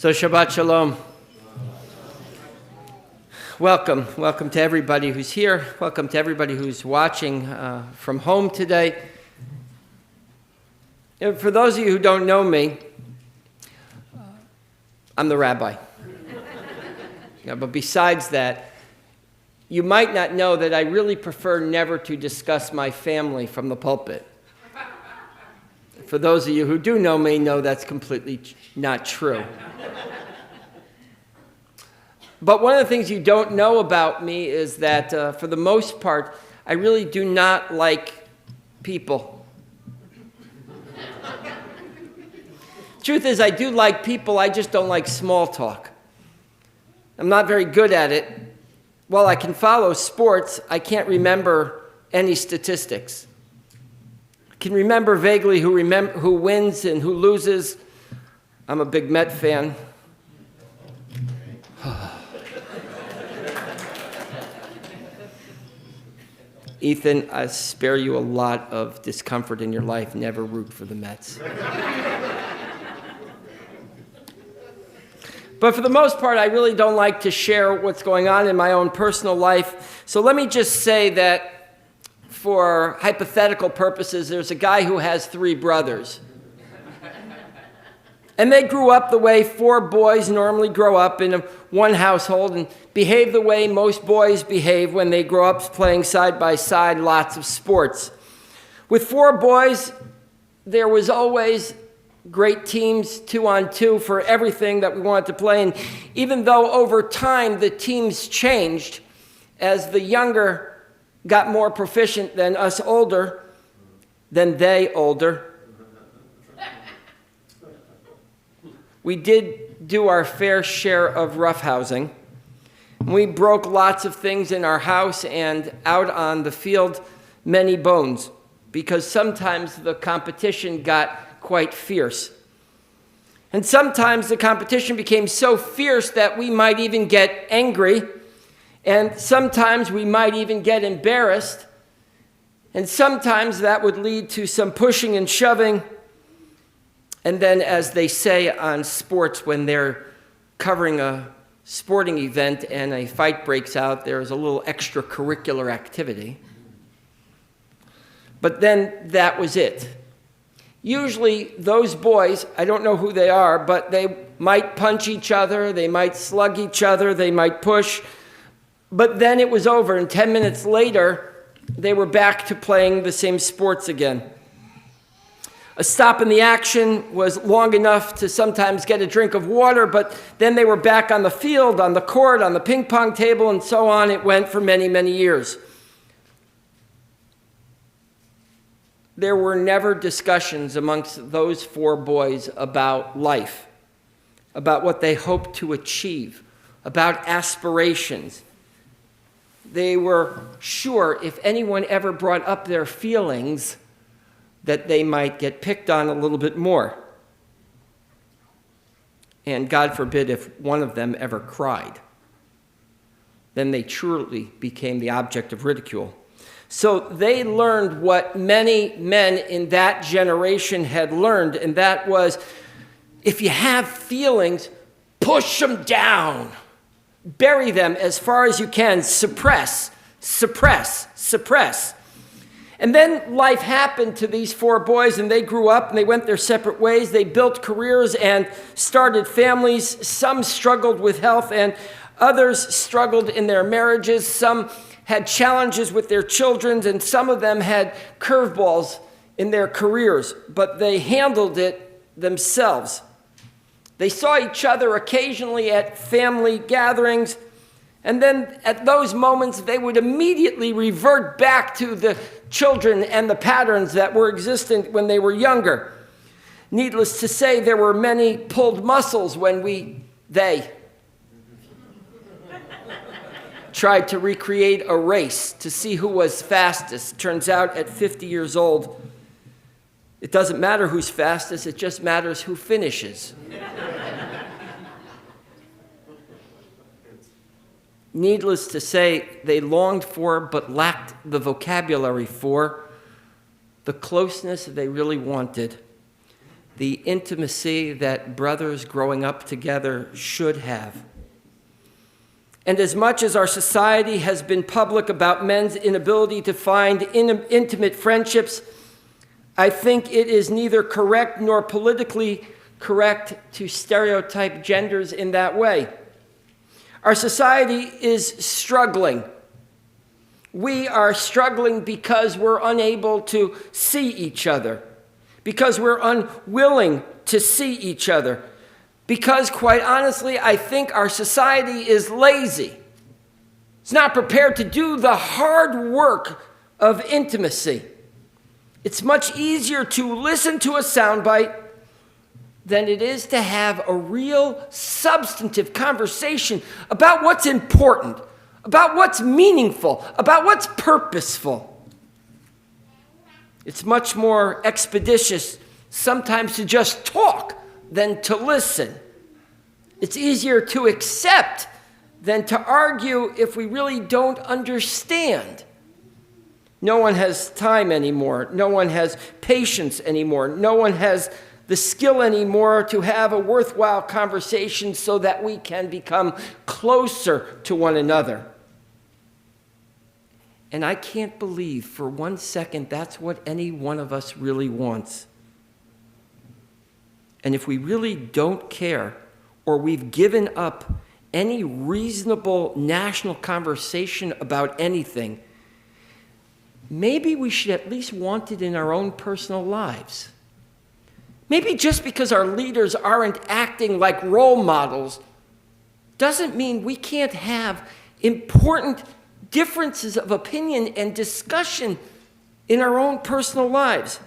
So Shabbat Shalom. Welcome to everybody who's here. Welcome to everybody who's watching from home today. For those of you who don't know me, I'm the rabbi. But besides that, you might not know that I really prefer never to discuss my family from the pulpit. For those of you who do know me, know that's completely not true. But one of the things you don't know about me is that, for the most part, I really do not like people. Truth is, I do like people, I just don't like small talk. I'm not very good at it. While I can follow sports, I can't remember any statistics. I can remember vaguely who wins and who loses. I'm a big Met fan. Ethan, I spare you a lot of discomfort in your life. Never root for the Mets. But for the most part, I really don't like to share what's going on in my own personal life. So let me just say that for hypothetical purposes, there's a guy who has 3 brothers. And they grew up the way 4 boys normally grow up in one household and behave the way most boys behave when they grow up, playing side by side lots of sports. With 4 boys, there was always great teams, 2-on-2 for everything that we wanted to play. And even though over time the teams changed, as the younger got more proficient than us older, than they older, we did do our fair share of roughhousing. We broke lots of things in our house and out on the field, many bones, because sometimes the competition got quite fierce. And sometimes the competition became so fierce that we might even get angry, and sometimes we might even get embarrassed, and sometimes that would lead to some pushing and shoving. And then, as they say on sports, when they're covering a sporting event and a fight breaks out, there's a little extracurricular activity. But then that was it. Usually those boys, I don't know who they are, but they might punch each other, they might slug each other, they might push. But then it was over, and 10 minutes later, they were back to playing the same sports again. A stop in the action was long enough to sometimes get a drink of water, but then they were back on the field, on the court, on the ping pong table, and so on. It went for many, many years. There were never discussions amongst those 4 boys about life, about what they hoped to achieve, about aspirations. They were sure if anyone ever brought up their feelings, that they might get picked on a little bit more. And God forbid if one of them ever cried. Then they truly became the object of ridicule. So they learned what many men in that generation had learned, and that was, if you have feelings, push them down. Bury them as far as you can. Suppress, suppress, suppress. And then life happened to these 4 boys, and they grew up and they went their separate ways. They built careers and started families. Some struggled with health and others struggled in their marriages. Some had challenges with their children, and some of them had curveballs in their careers, but they handled it themselves. They saw each other occasionally at family gatherings, and then at those moments, they would immediately revert back to the children and the patterns that were existent when they were younger. Needless to say, there were many pulled muscles when they tried to recreate a race to see who was fastest. Turns out at 50 years old, it doesn't matter who's fastest, it just matters who finishes. Needless to say, they longed for, but lacked the vocabulary for, the closeness they really wanted. the intimacy that brothers growing up together should have. And as much as our society has been public about men's inability to find intimate friendships, I think it is neither correct nor politically correct to stereotype genders in that way. Our society is struggling. We are struggling because we're unable to see each other, because we're unwilling to see each other, because, quite honestly, I think our society is lazy. It's not prepared to do the hard work of intimacy. It's much easier to listen to a soundbite than it is to have a real substantive conversation about what's important, about what's meaningful, about what's purposeful. It's much more expeditious sometimes to just talk than to listen. It's easier to accept than to argue if we really don't understand. No one has time anymore. No one has patience anymore. No one has the skill anymore to have a worthwhile conversation so that we can become closer to one another. And I can't believe for 1 second that's what any one of us really wants. And if we really don't care, or we've given up any reasonable national conversation about anything, maybe we should at least want it in our own personal lives. Maybe just because our leaders aren't acting like role models doesn't mean we can't have important differences of opinion and discussion in our own personal lives.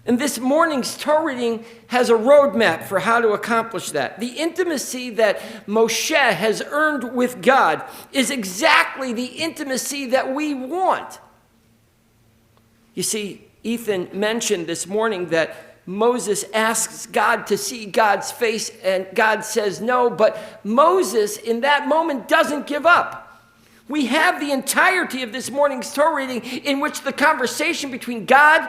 And this morning's Torah reading has a roadmap for how to accomplish that. The intimacy that Moshe has earned with God is exactly the intimacy that we want. You see, Ethan mentioned this morning that Moses asks God to see God's face, and God says no, but Moses in that moment doesn't give up. We have the entirety of this morning's Torah reading in which the conversation between God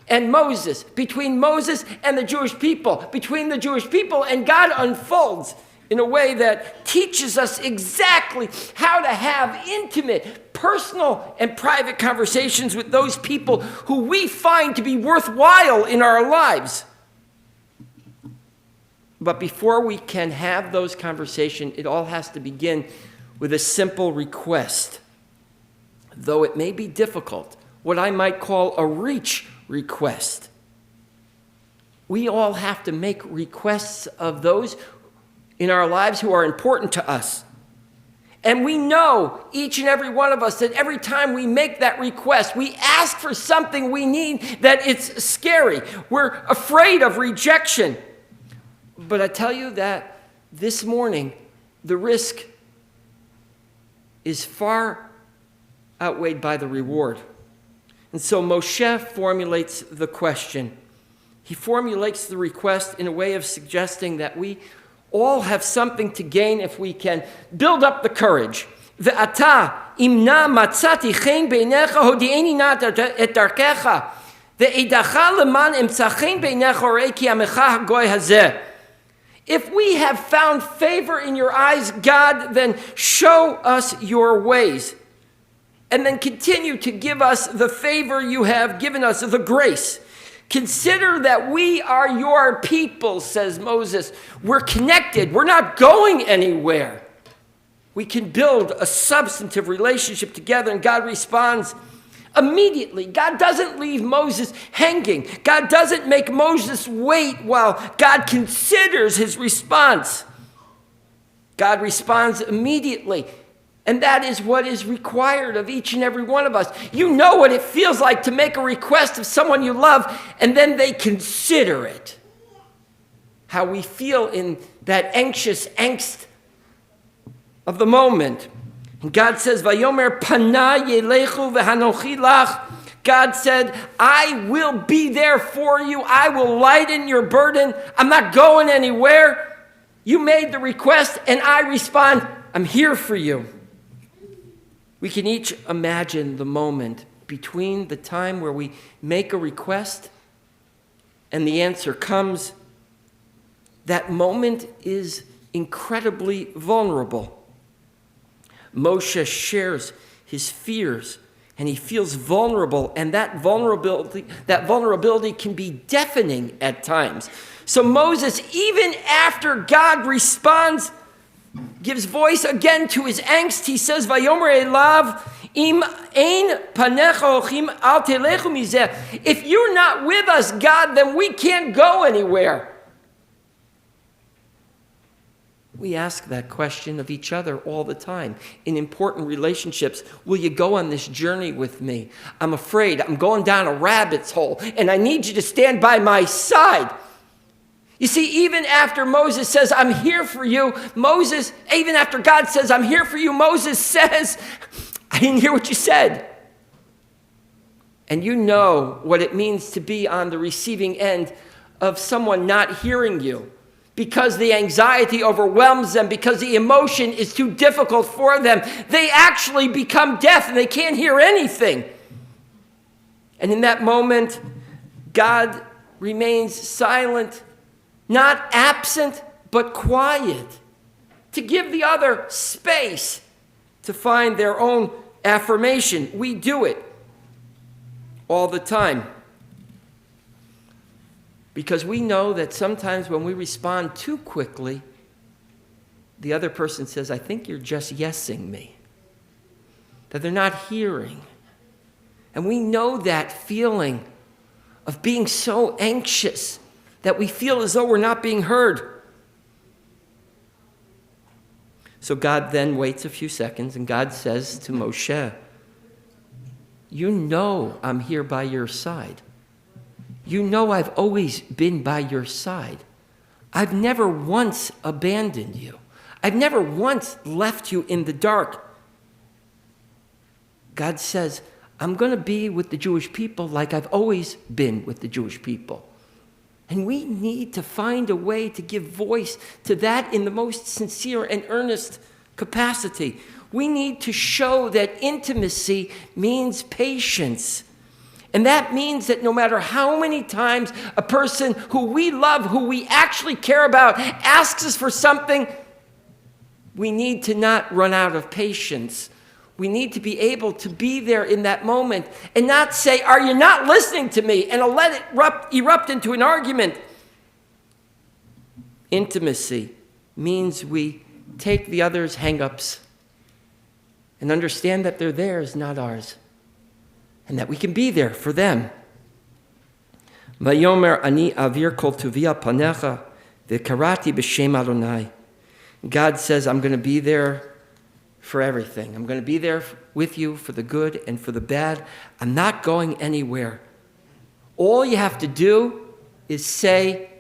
and Moses, between Moses and the Jewish people, between the Jewish people and God unfolds in a way that teaches us exactly how to have intimate, personal, and private conversations with those people who we find to be worthwhile in our lives. But before we can have those conversations, it all has to begin with a simple request. Though it may be difficult, what I might call a reach request. We all have to make requests of those in our lives who are important to us. And we know, each and every one of us, that every time we make that request, we ask for something we need, that it's scary. We're afraid of rejection. But I tell you that this morning, the risk is far outweighed by the reward. And so Moshe formulates the question. He formulates the request in a way of suggesting that we all have something to gain if we can build up the courage. Ve'ata imna matzati chen beinecha hodi'eni na et darkecha ve'edacha leman emtzachen beinecha orei ki amecha hagoy hazeh. If we have found favor in your eyes, God, then show us your ways. And then continue to give us the favor you have given us, the grace. Consider that we are your people, says Moses. We're connected. We're not going anywhere. We can build a substantive relationship together, and God responds immediately. God doesn't leave Moses hanging. God doesn't make Moses wait while God considers his response. God responds immediately. And that is what is required of each and every one of us. You know what it feels like to make a request of someone you love, and then they consider it. How we feel in that anxious angst of the moment. And God says, Vayomer pana yelechu v'hanochi lach. God said, I will be there for you. I will lighten your burden. I'm not going anywhere. You made the request, and I respond, I'm here for you. We can each imagine the moment between the time where we make a request and the answer comes that moment is incredibly vulnerable. Moshe shares his fears, and he feels vulnerable, and that vulnerability can be deafening at times. So Moses, even after God responds, gives voice again to his angst, he says, Vayomer elav im ein panecha ochim al telechu mizeh. If you're not with us, God, then we can't go anywhere. We ask that question of each other all the time in important relationships. Will you go on this journey with me? I'm afraid I'm going down a rabbit's hole, and I need you to stand by my side. You see, even after Moses says, I'm here for you, even after God says, I'm here for you, Moses says, I didn't hear what you said. And you know what it means to be on the receiving end of someone not hearing you, because the anxiety overwhelms them, because the emotion is too difficult for them. They actually become deaf and they can't hear anything. And in that moment, God remains silent, not absent, but quiet, to give the other space to find their own affirmation. We do it all the time, because we know that sometimes when we respond too quickly, the other person says, I think you're just yesing me, that they're not hearing. And we know that feeling of being so anxious that we feel as though we're not being heard. So God then waits a few seconds, and God says to Moshe, you know I'm here by your side. You know I've always been by your side. I've never once abandoned you. I've never once left you in the dark. God says, I'm going to be with the Jewish people like I've always been with the Jewish people. And we need to find a way to give voice to that in the most sincere and earnest capacity. We need to show that intimacy means patience. And that means that no matter how many times a person who we love, who we actually care about, asks us for something, we need to not run out of patience. We need to be able to be there in that moment and not say, are you not listening to me? And let it erupt into an argument. Intimacy means we take the other's hang-ups and understand that they're theirs, not ours, and that we can be there for them. Vayomer ani avir kol tuvia panecha v'karati b'shem Adonai. God says, I'm going to be there for everything. I'm going to be there with you for the good and for the bad. I'm not going anywhere. All you have to do is say,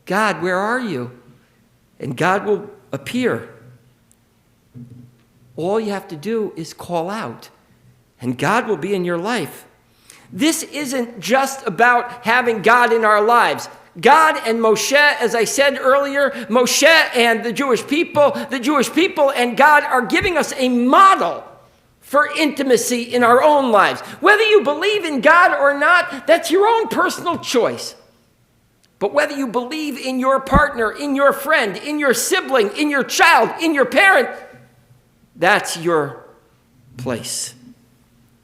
God, where are you? And God will appear. All you have to do is call out, and God will be in your life. This isn't just about having God in our lives. God and Moshe, as I said earlier, Moshe and the Jewish people and God are giving us a model for intimacy in our own lives. Whether you believe in God or not, that's your own personal choice. But whether you believe in your partner, in your friend, in your sibling, in your child, in your parent, that's your place.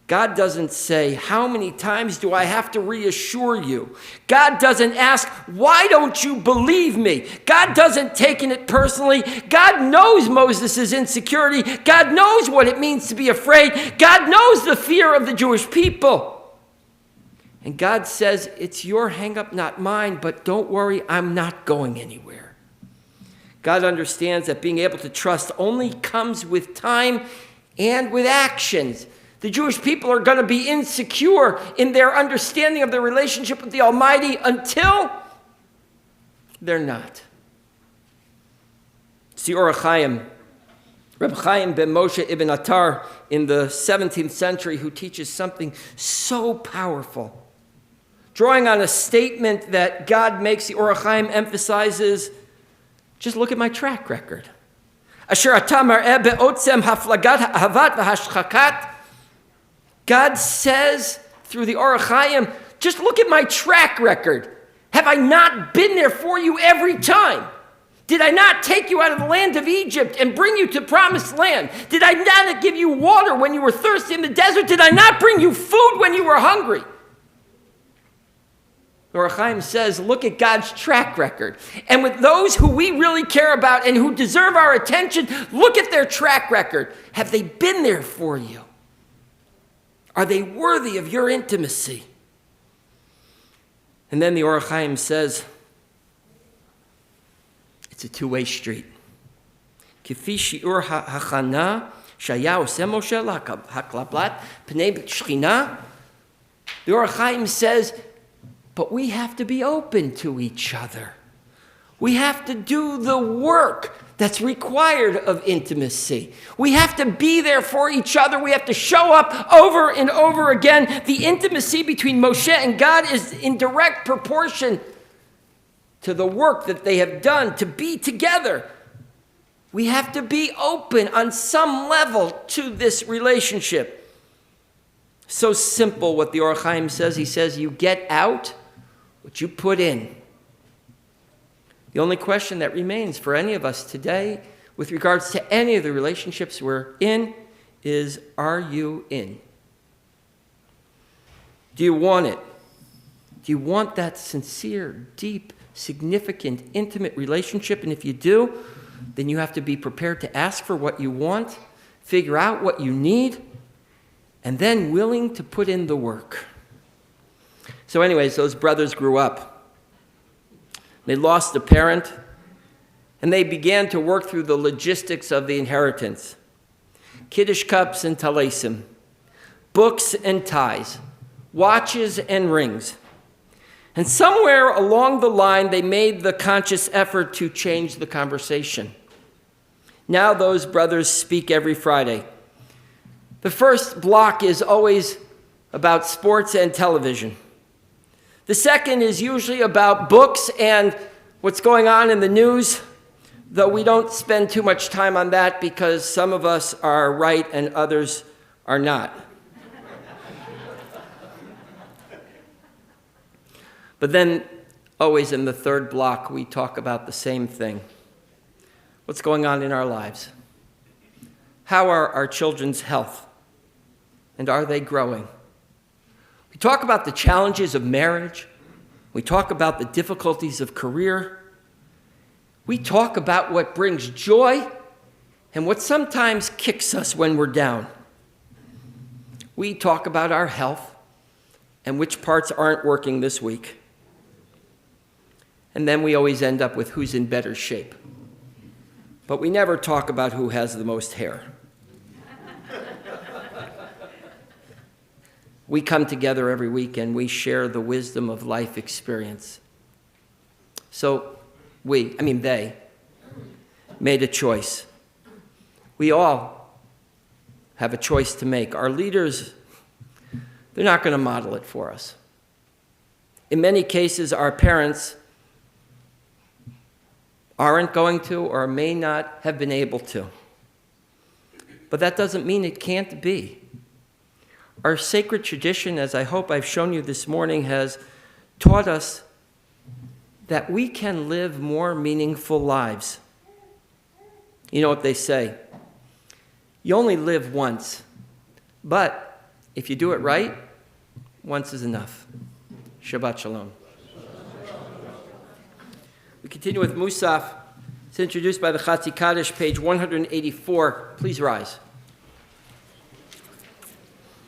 God doesn't say, how many times do I have to reassure you? God doesn't ask, why don't you believe me? God doesn't take it personally. God knows Moses' insecurity. God knows what it means to be afraid. God knows the fear of the Jewish people. And God says, it's your hang-up, not mine, but don't worry, I'm not going anywhere. God understands that being able to trust only comes with time and with actions. The Jewish people are going to be insecure in their understanding of their relationship with the Almighty until they're not. It's the Or HaChaim, Reb Chaim ben Moshe ibn Attar in the 17th century, who teaches something so powerful. Drawing on a statement that God makes, the Or HaChaim emphasizes, just look at my track record. Asher ata mar'eh be'otzem haflagat ha'avat v'hashchakat. God says through the Or HaChaim, just look at my track record. Have I not been there for you every time? Did I not take you out of the land of Egypt and bring you to promised land? Did I not give you water when you were thirsty in the desert? Did I not bring you food when you were hungry? The Or HaChaim says, look at God's track record. And with those who we really care about and who deserve our attention, look at their track record. Have they been there for you? Are they worthy of your intimacy? And then the Or HaChaim says, it's a two-way street. Kifi shi'ur hachana shaya oseh Moshe haklaplat pnei shchina. The Or HaChaim says, but we have to be open to each other. We have to do the work that's required of intimacy. We have to be there for each other. We have to show up over and over again. The intimacy between Moshe and God is in direct proportion to the work that they have done to be together. We have to be open on some level to this relationship. So simple what the Or HaChaim says. He says, you get out what you put in. The only question that remains for any of us today with regards to any of the relationships we're in is, are you in? Do you want it? Do you want that sincere, deep, significant, intimate relationship? And if you do, then you have to be prepared to ask for what you want, figure out what you need, and then willing to put in the work. So anyways, those brothers grew up. They lost a parent, and they began to work through the logistics of the inheritance. Kiddush cups and talesim, books and ties, watches and rings. And somewhere along the line, they made the conscious effort to change the conversation. Now those brothers speak every Friday. The first block is always about sports and television. The second is usually about books and what's going on in the news, though we don't spend too much time on that because some of us are right and others are not. But then, always in the third block, we talk about the same thing. What's going on in our lives? How are our children's health? And are they growing? We talk about the challenges of marriage. We talk about the difficulties of career. We talk about what brings joy and what sometimes kicks us when we're down. We talk about our health and which parts aren't working this week. And then we always end up with who's in better shape. But we never talk about who has the most hair. We come together every week and we share the wisdom of life experience. So they made a choice. We all have a choice to make. Our leaders, they're not going to model it for us. In many cases, our parents aren't going to or may not have been able to. But that doesn't mean it can't be. Our sacred tradition, as I hope I've shown you this morning, has taught us that we can live more meaningful lives. You know what they say? You only live once, but if you do it right, once is enough. Shabbat Shalom. We continue with Musaf. It's introduced by the Chatzi Kaddish, page 184. Please rise.